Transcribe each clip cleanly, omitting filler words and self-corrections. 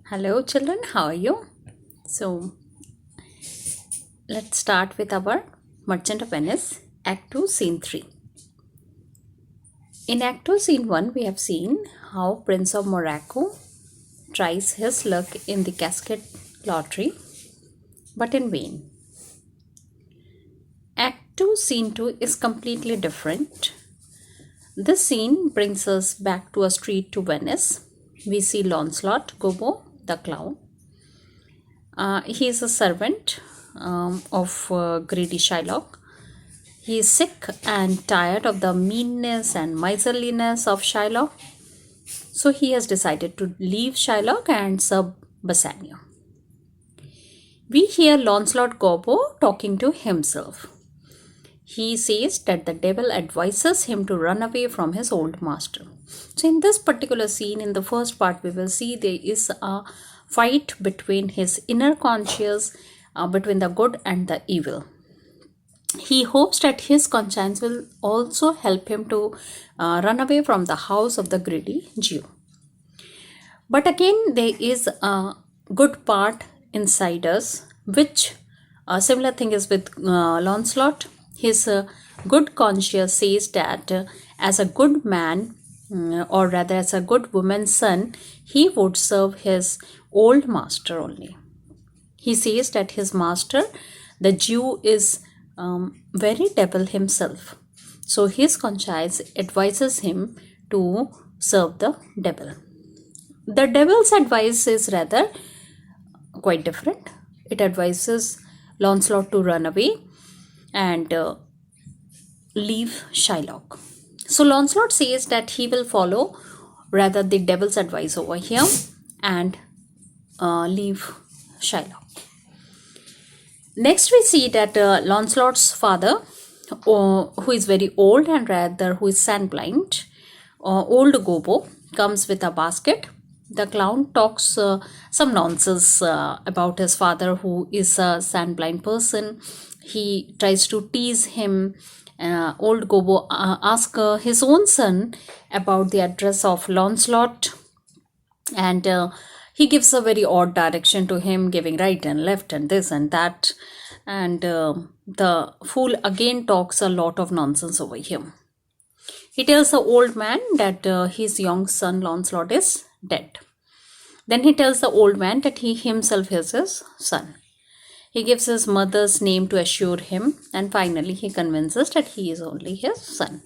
Hello, children. How are you? So, let's start with our Merchant of Venice, Act 2, Scene 3. In Act 2, Scene 1, we have seen how Prince of Morocco tries his luck in the casket lottery, but in vain. Act 2, Scene 2 is completely different. This scene brings us back to a street to Venice. We see Lancelot Gobbo, the clown. He is a servant of greedy Shylock. He is sick and tired of the meanness and miserliness of Shylock. So he has decided to leave Shylock and serve Bassanio. We hear Lancelot Gobbo talking to himself. He says that the devil advises him to run away from his old master. So in this particular scene, in the first part, we will see there is a fight between his inner conscience, between the good and the evil. He hopes that his conscience will also help him to run away from the house of the greedy Jew. But again, there is a good part inside us, which a similar thing is with Lancelot. His good conscience says that as a good man, or rather as a good woman's son, he would serve his old master only. He says that his master, the Jew, is very devil himself. So his conscience advises him to serve the devil. The devil's advice is rather quite different. It advises Lancelot to run away and leave Shylock. So Lancelot says that he will follow rather the devil's advice over here and leave Shylock. Next we see that Lancelot's father, who is very old and rather who is sand-blind, old Gobbo, comes with a basket. The clown talks some nonsense about his father, who is a sand-blind person. He tries to tease him. Old Gobbo asks his own son about the address of Lancelot, and he gives a very odd direction to him, giving right and left and this and that. And the fool again talks a lot of nonsense over him. He tells the old man that his young son Lancelot is dead. Then he tells the old man that he himself is his son. He gives his mother's name to assure him, and finally he convinces that he is only his son.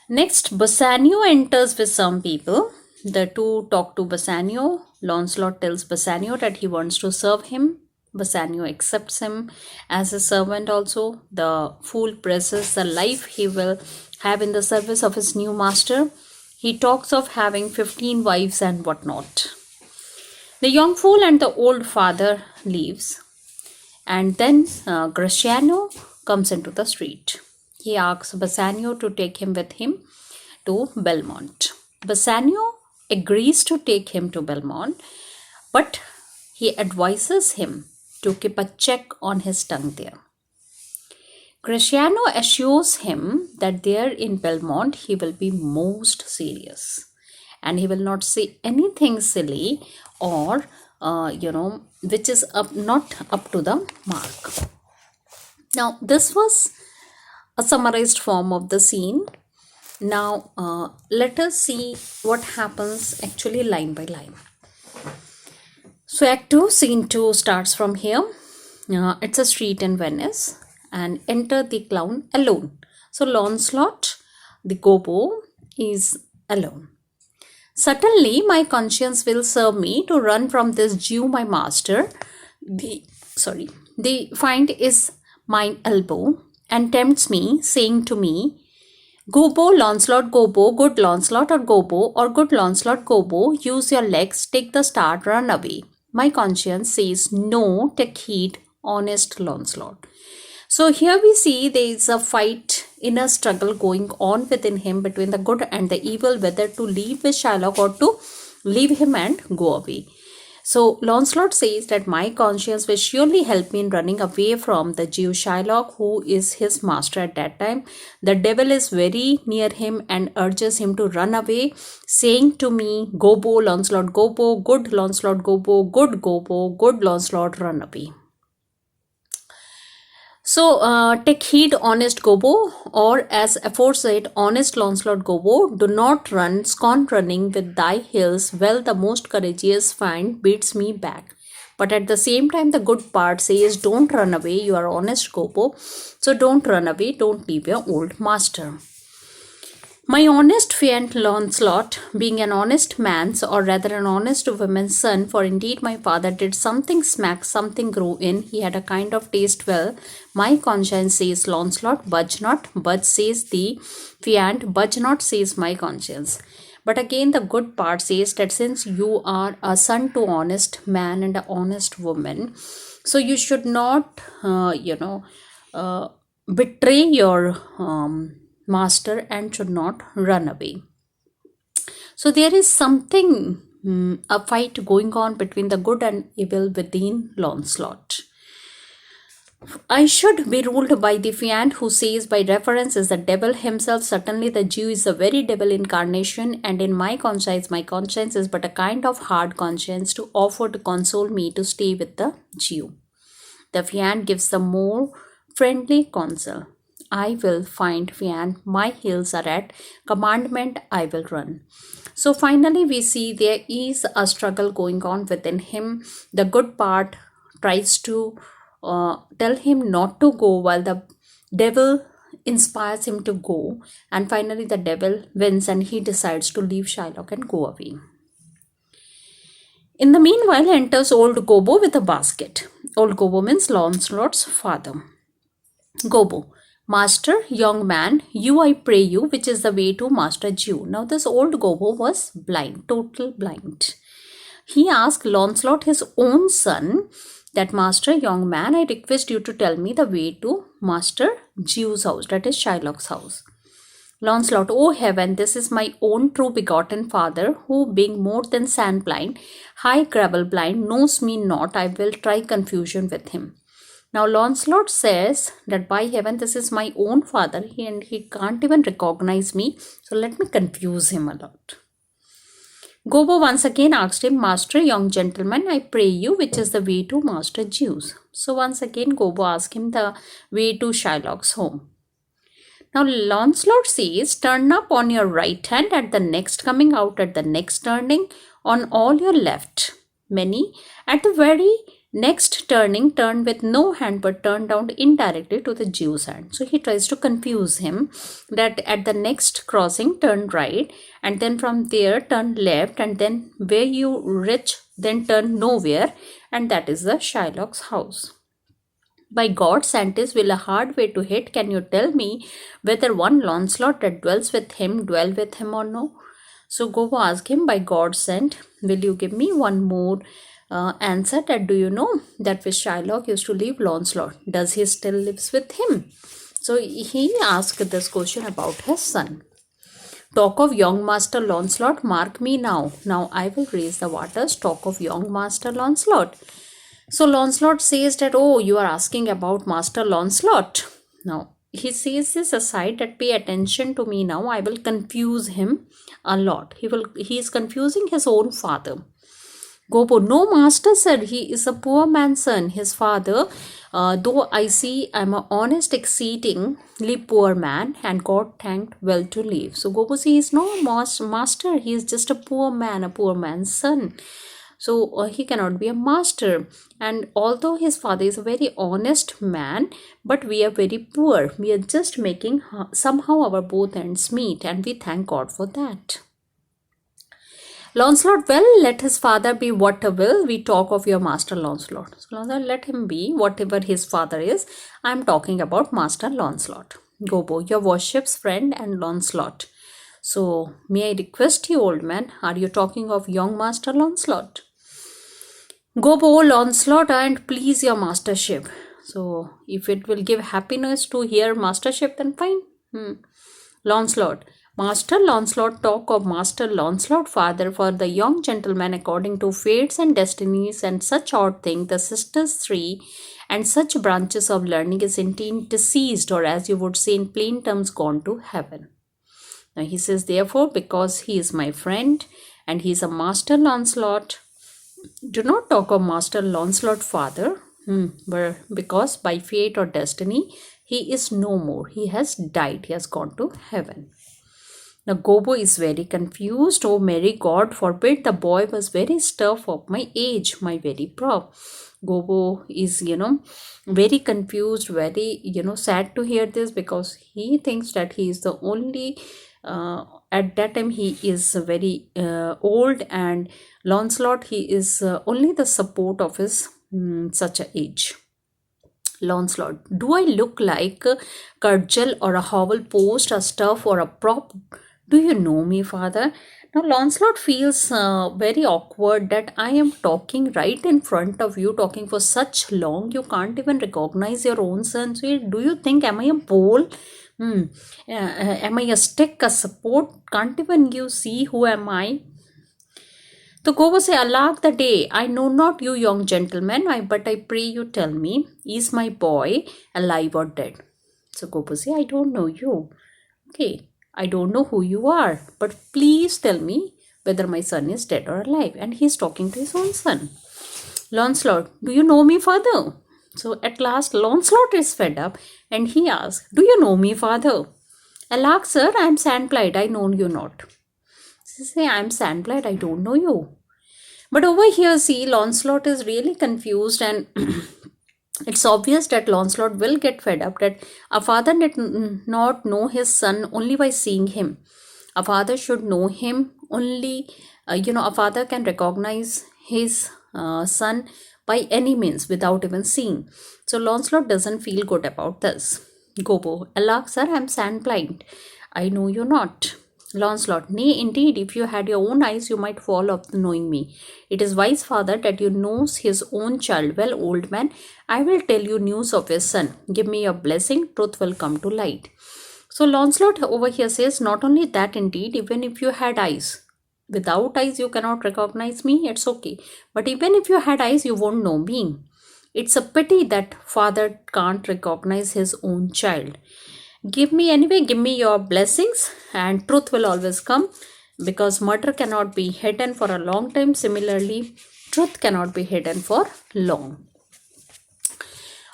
Next, Bassanio enters with some people. The two talk to Bassanio. Lancelot tells Bassanio that he wants to serve him. Bassanio accepts him as a servant also. The fool presses the life he will have in the service of his new master. He talks of having 15 wives and whatnot. The young fool and the old father leaves, and then Gratiano comes into the street. He asks Bassanio to take him with him to Belmont. Bassanio agrees to take him to Belmont, but he advises him to keep a check on his tongue there. Gratiano assures him that there in Belmont he will be most serious and he will not say anything silly or which is not up to the mark. Now this was a summarized form of the scene. Now let us see what happens actually line by line. So Act 2, Scene 2 starts from here. It's a street in Venice, and enter the clown alone. So Lancelot, the Gobbo, is alone. Suddenly, my conscience will serve me to run from this Jew, my master. The find is mine elbow, and tempts me, saying to me, Gobbo, Lancelot, Gobbo, good Lancelot or Gobbo, or good Lancelot, Gobbo, use your legs, take the start, run away. My conscience says, no, take heed, honest Lancelot. So here we see there is a fight, inner struggle going on within him between the good and the evil, whether to leave with Shylock or to leave him and go away. So Launcelot says that my conscience will surely help me in running away from the Jew Shylock, who is his master at that time. The devil is very near him and urges him to run away, saying to me, Gobo, Launcelot, Gobo, good Launcelot, Gobo, good Launcelot, run away. So take heed, honest Gobo, or as aforesaid, honest Launcelot Gobo, do not run, scorn running with thy heels. Well, the most courageous find beats me back. But at the same time, the good part says, don't run away, you are honest Gobo. So don't run away, don't leave your old master. My honest fiant Launcelot, being an honest man's, or rather an honest woman's son, for indeed my father did something smack, something grow in, he had a kind of taste well. My conscience says, Launcelot, budge not, budge says the fiant, budge not says my conscience. But again, the good part says that since you are a son to honest man and an honest woman, so you should not, betray your master and should not run away. So there is something, a fight going on between the good and evil within Launcelot. I should be ruled by the fiant who says by reference is the devil himself. Certainly the Jew is the very devil incarnation, and in my conscience is but a kind of hard conscience to offer to console me to stay with the Jew. The fiant gives the more friendly counsel. I will find fiant, my heels are at commandment, I will run. So finally we see there is a struggle going on within him. The good part tries to tell him not to go, while the devil inspires him to go, and finally the devil wins and he decides to leave Shylock and go away. In the meanwhile enters old Gobo with a basket. Old Gobo means Launcelot's father. Gobo, Master, young man, you I pray you, which is the way to Master Jew. Now this old Gobo was blind, total blind. He asked Launcelot, his own son, that Master, young man, I request you to tell me the way to Master Jew's house, that is Shylock's house. Launcelot, O heaven, this is my own true begotten father, who being more than sand blind, high gravel blind, knows me not. I will try confusion with him. Now Launcelot says that by heaven, this is my own father, and he can't even recognize me, so let me confuse him a lot. Gobo once again asked him, Master, young gentleman, I pray you, which is the way to Master Jew's. So once again Gobo asked him the way to Shylock's home. Now Launcelot says, turn up on your right hand at the next coming out at the next turning, on all your left. Many at the very next turning, turn with no hand but turn down indirectly to the Jew's hand. So he tries to confuse him that at the next crossing turn right, and then from there turn left, and then where you reach then turn nowhere, and that is the Shylock's house. By God, Santis will a hard way to hit. Can you tell me whether one Launcelot that dwells with him dwell with him or no? So Gobo asked him, by God sent, will you give me one more answer, that do you know that with Shylock used to leave Launcelot? Does he still lives with him? So he asked this question about his son. Talk of young Master Launcelot, mark me now. Now I will raise the waters. Talk of young Master Launcelot. So Launcelot says that, oh, you are asking about Master Launcelot. Now he says this aside, that pay attention to me now. I will confuse him a lot. He is confusing his own father. Gobo, no, master, said, he is a poor man's son. His father, though I see I'm an honest, exceedingly poor man, and God thanked well to live. So Gobo says, no, master, he is just a poor man, a poor man's son. So he cannot be a master. And although his father is a very honest man, but we are very poor. We are just making somehow our both ends meet, and we thank God for that. Launcelot, well, let his father be what will. We talk of your Master Launcelot. So Launcelot, let him be whatever his father is. I am talking about Master Launcelot. Gobo, your worship's friend and Launcelot. So may I request you, old man, are you talking of young Master Launcelot? Gobo, Launcelot, and please your mastership. So if it will give happiness to hear mastership, then fine. Launcelot, Master Launcelot talk of Master Launcelot father for the young gentleman according to fates and destinies and such odd thing, the sisters three and such branches of learning is indeed deceased, or as you would say in plain terms, gone to heaven. Now he says, therefore, because he is my friend and he is a Master Launcelot, do not talk of Master Launcelot father, but because by fate or destiny he is no more. He has died. He has gone to heaven. Now Gobbo is very confused. Oh Mary, God forbid, the boy was very stiff of my age, my very prop. Gobbo is, very confused, very, sad to hear this, because he thinks that he is the only, at that time he is very old, and Launcelot, he is only the support of his such a age. Launcelot, do I look like a cudgel or a hovel post, a stuff or a prop? Do you know me, father? Now Launcelot feels very awkward that I am talking right in front of you, talking for such long, you can't even recognize your own son. So do you think, am I a pole? Am I a stick, a support? Can't even you see who am I? So Gobbo say, alack the day, I know not you young gentleman, but I pray you tell me, is my boy alive or dead? So Gobbo say, I don't know you. Okay, I don't know who you are, but please tell me whether my son is dead or alive. And he's talking to his own son. Launcelot, do you know me, father? So at last Launcelot is fed up and he asks, do you know me, father? Alack, sir, I am Sandblight, I know you not. Say, I am Sandblight, I don't know you. But over here, see, Launcelot is really confused, and it's obvious that Launcelot will get fed up that a father did not know his son only by seeing him. A father should know him only, a father can recognize his son by any means without even seeing. So Launcelot doesn't feel good about this. Gobbo, alack, sir, I am Sandblind, I know you not. Launcelot, nay, indeed, if you had your own eyes, you might fall of knowing me. It is wise, father, that you knows his own child. Well, old man, I will tell you news of his son. Give me your blessing, truth will come to light. So Launcelot over here says, not only that, indeed, even if you had eyes, without eyes you cannot recognize me, it's okay. But even if you had eyes, you won't know me. It's a pity that father can't recognize his own child. Give me your blessings, and truth will always come, because murder cannot be hidden for a long time. Similarly, truth cannot be hidden for long.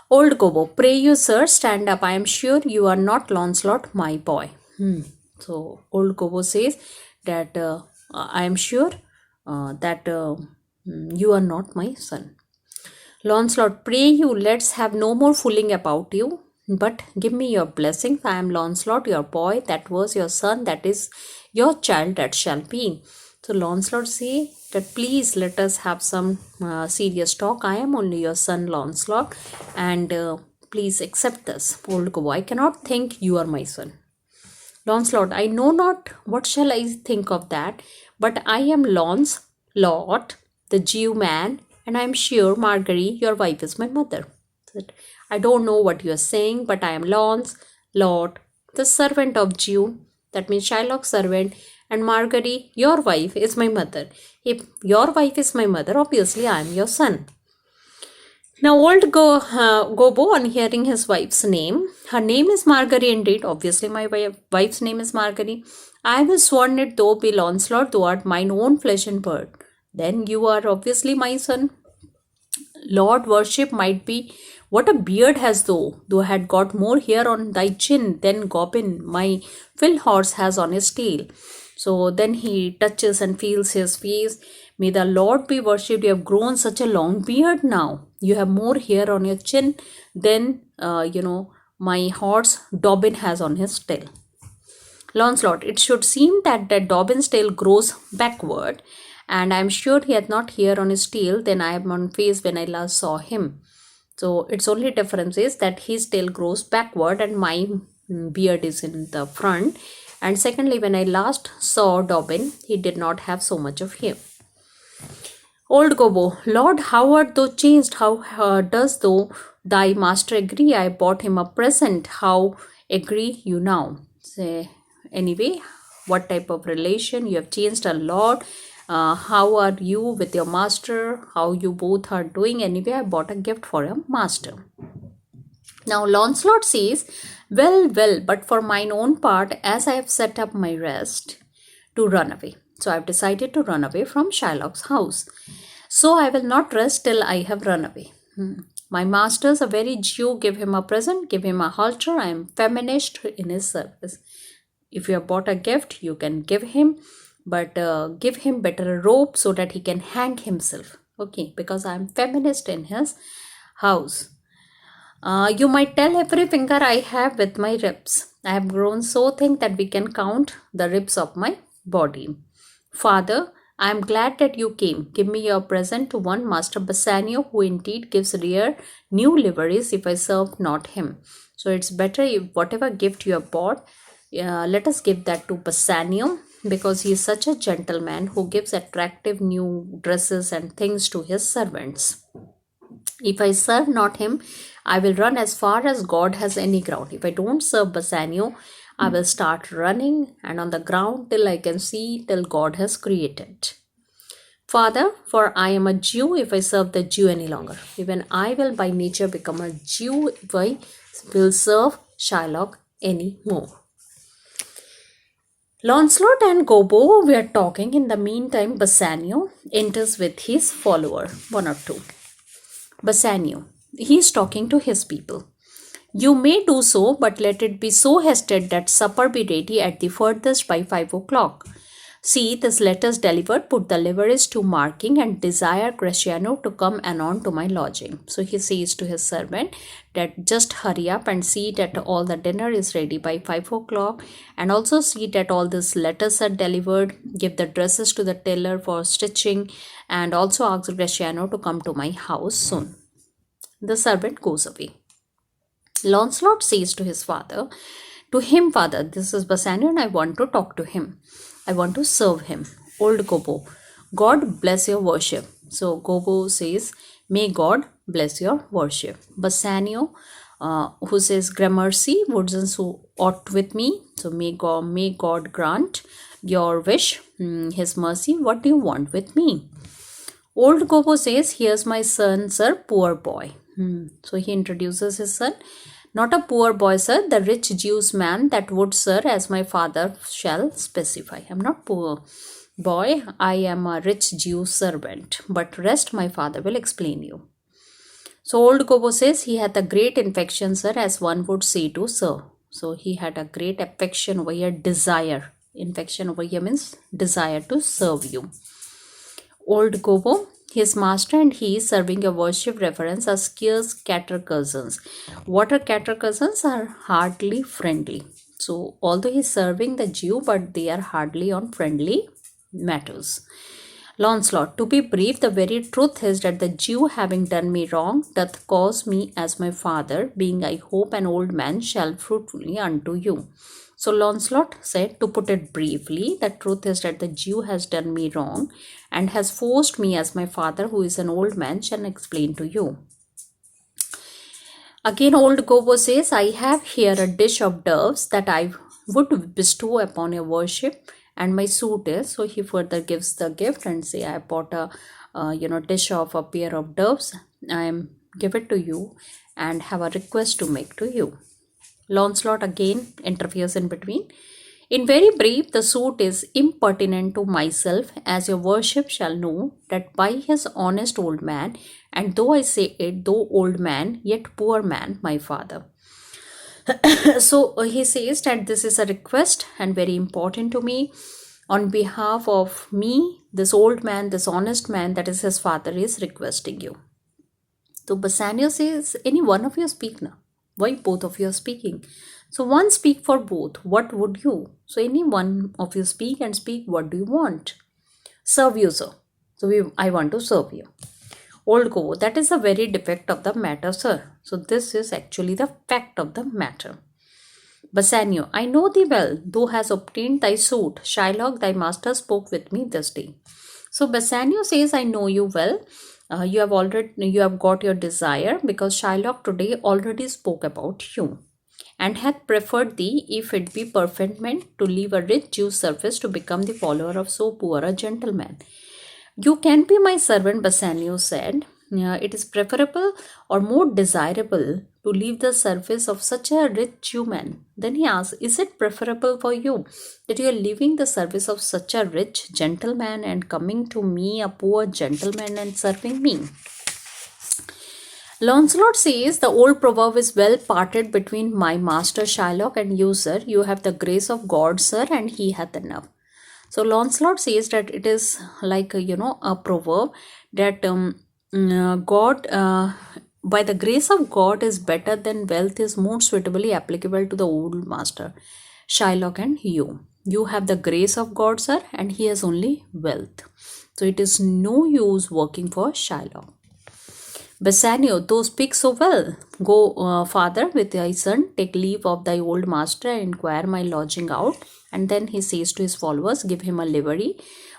Old Gobbo, pray you, sir, stand up. I am sure you are not Launcelot, my boy. So old Gobbo says that I am sure that you are not my son. Launcelot, pray you, let's have no more fooling about you, but give me your blessings. I am Launcelot, your boy, that was your son, that is your child, that shall be. So Launcelot say that please let us have some serious talk. I am only your son Launcelot, and please accept this. Old Gobbo, I cannot think you are my son. Launcelot, I know not what shall I think of that, but I am Launcelot, the Jew man, and I am sure, Margery, your wife is my mother. I don't know what you are saying, but I am Launcelot, the servant of Jew, that means Shylock's servant, and Margery, your wife, is my mother. If your wife is my mother, obviously I am your son. Now old Gobbo, on hearing his wife's name, her name is Margery indeed, obviously my wife's name is Margery. I will sworn it, though be Launcelot, thou art mine own flesh and blood. Then you are obviously my son. Lord worship might be, what a beard hast thou had got more hair on thy chin than Goblin, my Phil horse, has on his tail. So then he touches and feels his face. May the Lord be worshipped. You have grown such a long beard now. You have more hair on your chin than, my horse Dobbin has on his tail. Launcelot, it should seem that Dobbin's tail grows backward, and I am sure he had not hair on his tail than I am on face when I last saw him. So its only difference is that his tail grows backward and my beard is in the front. And secondly, when I last saw Dobbin, he did not have so much of hair. Old Gobbo, Lord, how art thou changed? How does thou thy master agree? I bought him a present. How agree you now? Say, anyway, what type of relation. You have changed a lot. How are you with your master? How you both are doing? Anyway, I bought a gift for your master. Now Launcelot says, well, but for mine own part, as I have set up my rest to run away. So I have decided to run away from Shylock's house. So I will not rest till I have run away. My master's a very Jew. Give him a present, give him a halter. I am feminished in his service. If you have bought a gift, you can give him, but give him better rope so that he can hang himself. Okay, because I am feminist in his house. You might tell every finger I have with my ribs. I have grown so thin that we can count the ribs of my body. Father, I am glad that you came. Give me your present to one Master Bassanio, who indeed gives rare new liveries if I serve not him. So it's better if whatever gift you have bought, let us give that to Bassanio, because he is such a gentleman who gives attractive new dresses and things to his servants. If I serve not him, I will run as far as God has any ground. If I don't serve Bassanio, I will start running and on the ground till I can see till God has created. Father, for I am a Jew if I serve the Jew any longer. Even I will by nature become a Jew if I will serve Shylock any more. Launcelot and Gobbo were talking. In the meantime, Bassanio enters with his follower, one or two. Bassanio, he is talking to his people. You may do so, but let it be so hasted that supper be ready at the furthest by 5 o'clock. See, this letters delivered, put the liveries to marking, and desire Gratiano to come anon to my lodging. So he says to his servant that just hurry up and see that all the dinner is ready by 5 o'clock, and also see that all these letters are delivered. Give the dresses to the tailor for stitching, and also ask Gratiano to come to my house soon. The servant goes away. Launcelot says to his father, to him, father, this is Bassanio and I want to talk to him. I want to serve him. Old Gobbo, God bless your worship. So Gobbo says, may God bless your worship. Bassanio, who says, gramercy, woodsons who ought with me. So may God grant your wish, his mercy. What do you want with me? Old Gobbo says, here's my son, sir, poor boy. So he introduces his son. Not a poor boy, sir, the rich Jew's man that would, sir, as my father shall specify. I'm not poor boy, I am a rich Jew servant, but rest my father will explain you. So old Gobbo says he had a great infection, sir, as one would say to sir. So he had a great affection over here, desire. Infection over here means desire to serve you. Old Gobbo, his master and he serving a worship reference are scarce cater cousins. What are cater cousins? Are hardly friendly. So although he's serving the Jew, but they are hardly on friendly matters. Launcelot, to be brief, the very truth is that the Jew, having done me wrong, doth cause me as my father, being I hope an old man, shall fruitfully unto you. So Launcelot said, to put it briefly, the truth is that the Jew has done me wrong and has forced me as my father, who is an old man, shall explain to you. Again old Gobbo says, I have here a dish of doves that I would bestow upon your worship, and my suit is. So he further gives the gift and say, I bought a dish of a pair of doves. I am give it to you and have a request to make to you. Launcelot again interferes in between. In very brief, the suit is impertinent to myself, as your worship shall know that by his honest old man, and though I say it, though old man, yet poor man, my father. So he says that this is a request and very important to me. On behalf of me, this old man, this honest man, that is his father, is requesting you. So Bassanio says, any one of you speak now. Why both of you are speaking? So one speak for both. What would you? So any one of you speak and speak. What do you want? Serve you, sir. So I want to serve you. Old Gobbo, that is the very defect of the matter, sir. So this is actually the fact of the matter. Bassanio, I know thee well, thou hast obtained thy suit. Shylock, thy master, spoke with me this day. So Bassanio says, I know you well. You have got your desire, because Shylock today already spoke about you. and hath preferred thee, if it be preferment, to leave a rich Jew's service to become the follower of so poor a gentleman. You can be my servant, Bassanio said. It is preferable or more desirable to leave the service of such a rich human. Then he asked, is it preferable for you that you are leaving the service of such a rich gentleman and coming to me, a poor gentleman, and serving me? Launcelot says, the old proverb is well parted between my master Shylock and you, sir. You have the grace of God, sir, and he hath enough. So Launcelot says that it is like a proverb that God, by the grace of God, is better than wealth, is more suitably applicable to the old master Shylock and you. You have the grace of God, sir, and he has only wealth. So it is no use working for Shylock. Bassanio, thou speak so well. Go, father, with thy son, take leave of thy old master, and inquire my lodging out. And then he says to his followers, give him a livery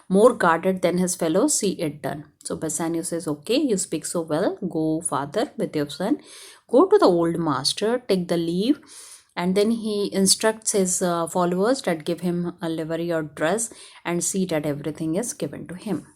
more guarded than his fellows, see it done. So Bassanio says, okay, you speak so well. Go, father, with your son. Go to the old master, take the leave. And then he instructs his followers that give him a livery or dress and see that everything is given to him.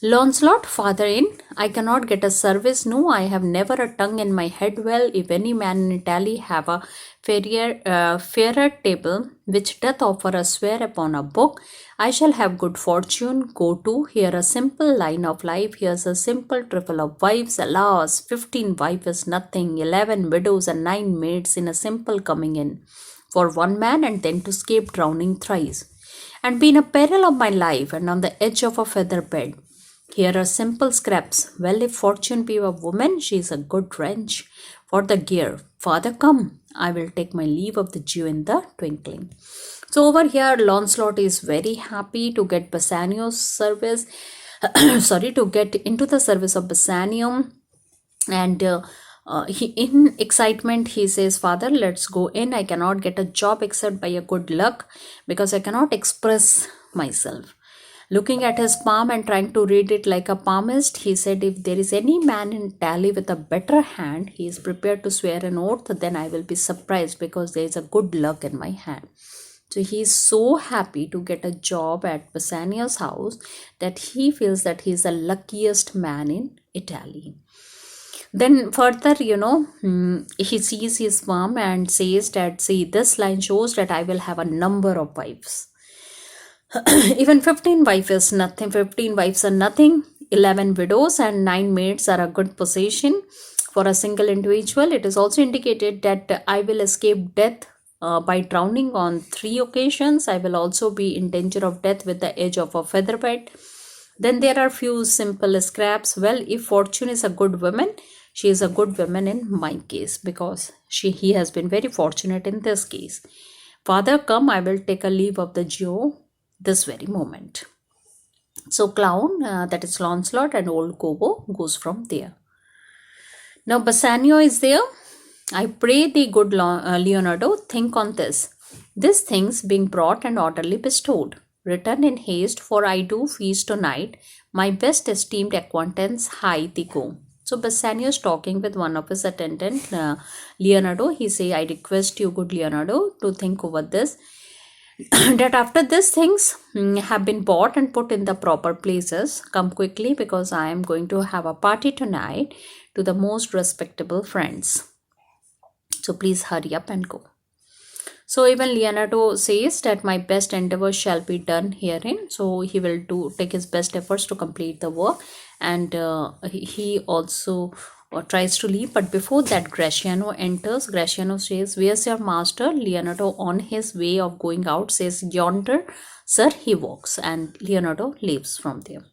Launcelot, father in, I cannot get a service, no, I have never a tongue in my head. Well, if any man in Italy have a fairer table, which doth offer a swear upon a book, I shall have good fortune. Go to, here a simple line of life, here's a simple trifle of wives. Alas, 15 wives is nothing, 11 widows and 9 maids in a simple coming in for one man, and then to escape drowning thrice, and be in a peril of my life, and on the edge of a feather bed. Here are simple scraps. Well, if fortune be a woman, she is a good wrench for the gear. Father, come, I will take my leave of the Jew in the twinkling. So over here, Launcelot is very happy to get Bassanio's service, to get into the service of Bassanio. And he, in excitement, he says, Father, let's go in. I cannot get a job except by a good luck, because I cannot express myself. Looking at his palm and trying to read it like a palmist, he said, if there is any man in Italy with a better hand, he is prepared to swear an oath, then I will be surprised, because there is a good luck in my hand. So he is so happy to get a job at Bassanio's house that he feels that he is the luckiest man in Italy. Then further, he sees his palm and says that, see, this line shows that I will have a number of wives. Even 15 wives is nothing. 15 wives are nothing. 11 widows and 9 maids are a good possession for a single individual. It is also indicated that I will escape death by drowning on 3 occasions. I will also be in danger of death with the edge of a feather bed. Then there are few simple scraps. Well, if fortune is a good woman, she is a good woman in my case, because he has been very fortunate in this case. Father, come, I will take a leave of the Jew this very moment. So clown, that is Launcelot, and old Gobbo goes from there. Now Bassanio is there. I pray thee, good Leonardo, think on this. These things being brought and orderly bestowed, return in haste, for I do feast tonight my best esteemed acquaintance, high thee go. So Bassanio is talking with one of his attendant, Leonardo. He say, I request you, good Leonardo, to think over this, that after these things have been bought and put in the proper places, come quickly, because I am going to have a party tonight to the most respectable friends. So please hurry up and go. So even Leonardo says that my best endeavors shall be done herein. So he will take his best efforts to complete the work, and he also tries to leave. But before that, Gratiano enters. Gratiano says, where's your master? Leonardo, on his way of going out, says, yonder, sir, he walks. And Leonardo leaves from there.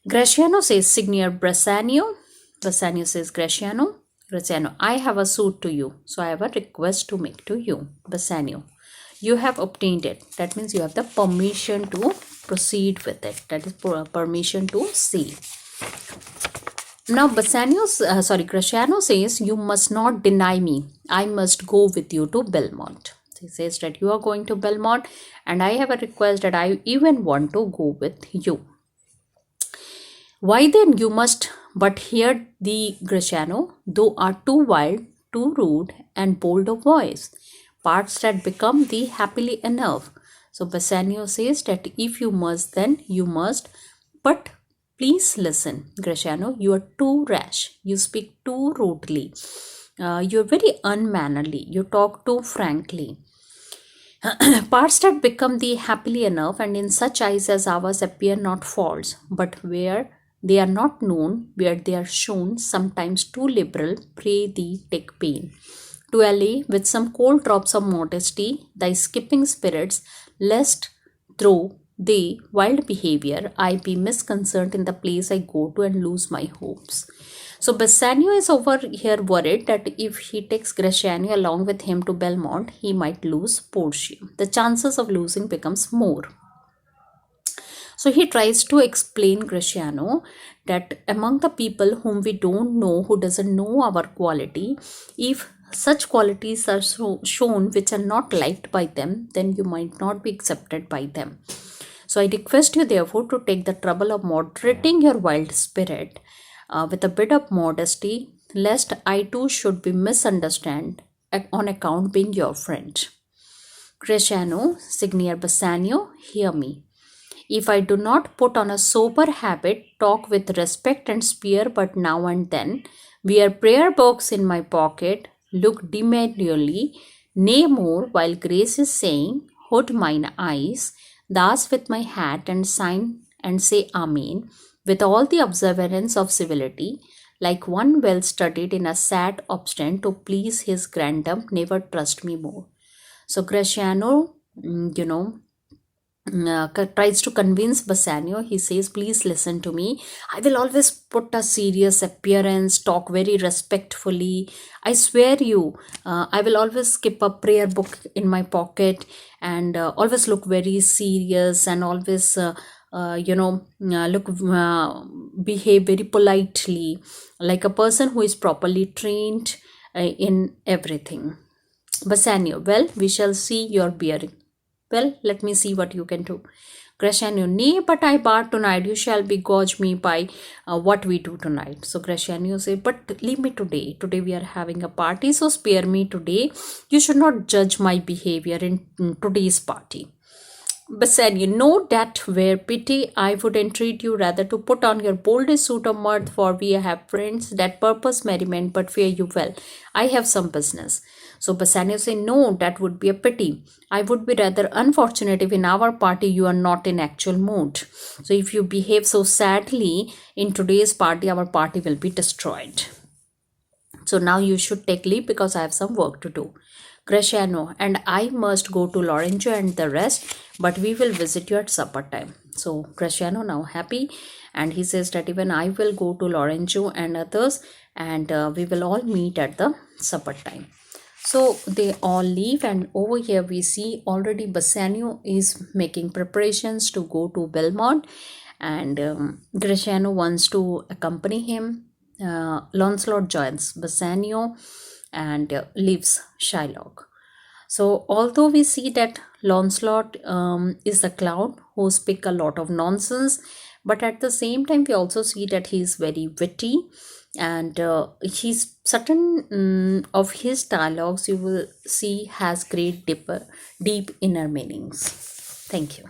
Gratiano says, Signor Bassanio. Bassanio says, Gratiano, I have a suit to you. So I have a request to make to you. Bassanio, you have obtained it. That means you have the permission to proceed with it. That is permission to see. Now Gratiano says, you must not deny me. I must go with you to Belmont. He says that you are going to Belmont, and I have a request that I even want to go with you. Why then you must but hear thee, Gratiano, thou art too wild too rude and bold of voice, parts that become the happily enough. So Bassanio says that if you must, then you must, but please listen, Graciano, you are too rash, you speak too rudely, you're very unmannerly, you talk too frankly. Parts that become the happily enough and in such eyes as ours appear not false, but where they are not known, where they are shown, sometimes too liberal, pray thee take pain. To allay with some cold drops of modesty thy skipping spirits, lest through they wild behavior I be misconcerned in the place I go to and lose my hopes. So Bassanio is over here worried that if he takes Graciano along with him to Belmont, he might lose Portia. The chances of losing becomes more. So he tries to explain Graciano that among the people whom we don't know, who doesn't know our quality, if such qualities are shown which are not liked by them, then you might not be accepted by them. So I request you therefore to take the trouble of moderating your wild spirit with a bit of modesty, lest I too should be misunderstood on account being your friend. Graciano, Signior Bassanio, hear me. If I do not put on a sober habit, talk with respect and spare but now and then, wear prayer books in my pocket, look demurely, nay more, while Grace is saying, hood mine eyes, thus with my hat and sign and say Amen, with all the observance of civility, like one well studied in a sad obstinate to please his grandam, never trust me more. So Graciano, tries to convince Bassanio. He says, please listen to me. I will always put a serious appearance, talk very respectfully. I swear you, I will always keep a prayer book in my pocket and always look very serious and always behave very politely, like a person who is properly trained in everything. Bassanio, well, we shall see your bearing. Well, let me see what you can do. Graciano, nay, but I bar tonight. You shall beguile me by what we do tonight. So Graciano say, but leave me today. Today we are having a party, so spare me today. You should not judge my behavior in today's party. Bassanio, know that were pity, I would entreat you rather to put on your boldest suit of mirth, for we have friends that purpose merriment, but fear you well. I have some business. So Bassanio say, no, that would be a pity. I would be rather unfortunate if in our party you are not in actual mood. So if you behave so sadly in today's party, our party will be destroyed. So now you should take leave because I have some work to do. Graciano, and I must go to Lorenzo and the rest, but we will visit you at supper time. So Graciano now happy, and he says that even I will go to Lorenzo and others, and we will all meet at the supper time. So they all leave, and over here we see already Bassanio is making preparations to go to Belmont, and Graciano wants to accompany him. Lancelot joins Bassanio and leaves Shylock. So although we see that Lancelot is a clown who speaks a lot of nonsense, but at the same time we also see that he is very witty, and he's certain of his dialogues you will see has great deep inner meanings. Thank you.